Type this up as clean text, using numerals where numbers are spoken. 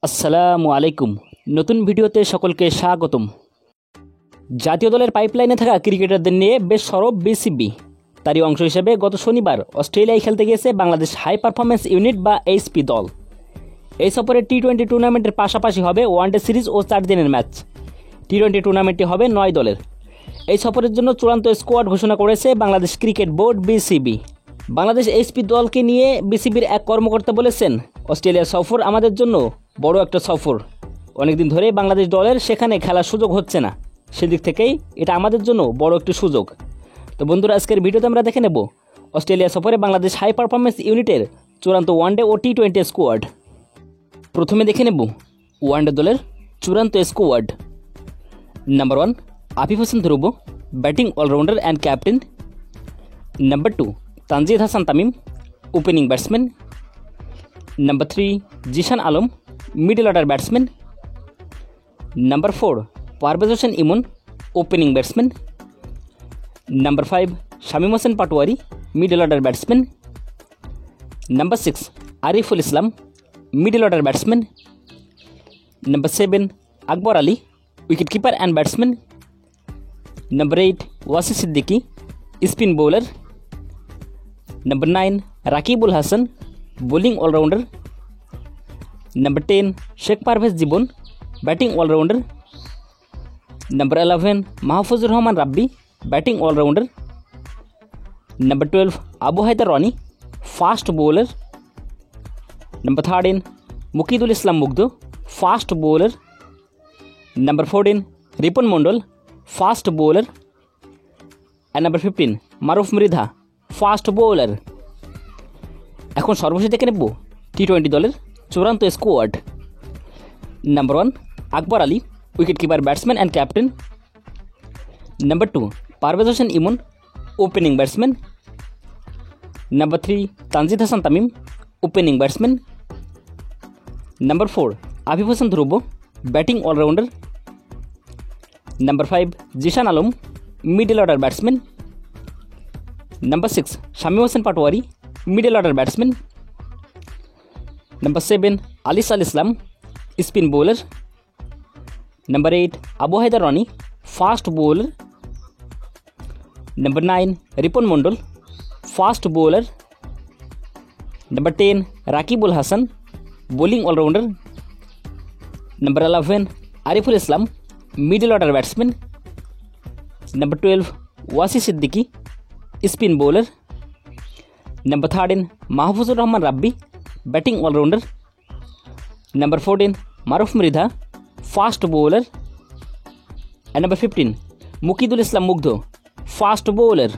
আসসালামু আলাইকুম। নতুন ভিডিওতে সকলকে স্বাগতম। জাতীয় দলের পাইপলাইনে থাকা ক্রিকেটারদের নিয়ে বেশ সরব বিসিবি। তারই অংশ হিসেবে গত শনিবার অস্ট্রেলিয়ায় খেলতে গিয়েছে বাংলাদেশ হাই পারফরমেন্স ইউনিট বা এইচপি দল। এই সফরে টি-20 টুর্নামেন্টের পাশাপাশি হবে ওয়ানডে সিরিজ ও 4 দিনের ম্যাচ। টি-20 টুর্নামেন্টটি হবে 9 দলের। এই সফরের জন্য চূড়ান্ত স্কোয়াড ঘোষণা করেছে Bangladesh cricket board BCB. Bangladesh HP দলকে নিয়ে বিসিবির এক কর্মকর্তা বলেছেন, অস্ট্রেলিয়া সফর আমাদের জন্য বড় একটা সফর। অনেকদিন ধরে বাংলাদেশ দলের সেখানে খেলার সুযোগ হচ্ছে না, সেদিক থেকেই এটা আমাদের জন্য বড় একটি সুযোগ। তো বন্ধুরা, আজকের ভিডিওতে আমরা দেখে নেব অস্ট্রেলিয়া সফরে বাংলাদেশ হাই পারফরমেন্স ইউনিটের চূড়ান্ত ওয়ানডে ও টি-20 স্কোয়াড। প্রথমে দেখে নেব ওয়ানডে দলের চূড়ান্ত squad. Number 1 Afif Hossain Dhruv, batting all rounder and captain. Number 2 Tanzid Hasan Tamim, opening batsman. Number 3 Zishan Alam, middle order batsman. Number 4 Parvez Hossain Emon, opening batsman. Number 5 Shamim Hossain Patwari, middle order batsman. Number 6 Ariful Islam, middle order batsman. Number 7 Akbar Ali, wicket keeper and batsman. Number 8 Wasi Siddiqui, spin bowler. Number 9 Rakibul Hasan, bowling allrounder. Number 10 Sheikh Parvez Jibon, batting allrounder. Number 11 Mahfuzur Rahman Rabbi, batting allrounder. Number 12 Abu Haider Rony, fast bowler. Number 13 Mukidul Islam Mugdho, fast bowler. Number 14 Ripon Mondal, fast bowler. And number 15 Maruf Mridha, fast bowler. এখন সর্বশেষ দেখে নেব টি-20 দলের চূড়ান্ত squad. Number 1 Akbar Ali, wicket keeper batsman and captain. Number 2 Parvez Hossain Emon, opening batsman. Number 3 Tanzid Hasan Tamim, opening batsman. Number 4 Afif Hossain Dhruv, batting allrounder. Number 5 Zishan Alam, middle order batsman. Number 6 Shamim Hossain Patwari, middle order batsman. Number 7 Alis Al Islam, spin bowler. Number 8 Abu Haider Rony, fast bowler. Number 9 Ripon Mondal, fast bowler. Number 10 Rakibul Hasan, bowling allrounder. Number 11 Ariful Islam, middle order batsman. Number 12 Wasi Siddiqui, spin bowler. Number 13 Mahfuzur Rahman Rabbi, batting allrounder. Number 14 Maruf Mridha, fast bowler. And number 15 Mukidul Islam Mugdho, fast bowler.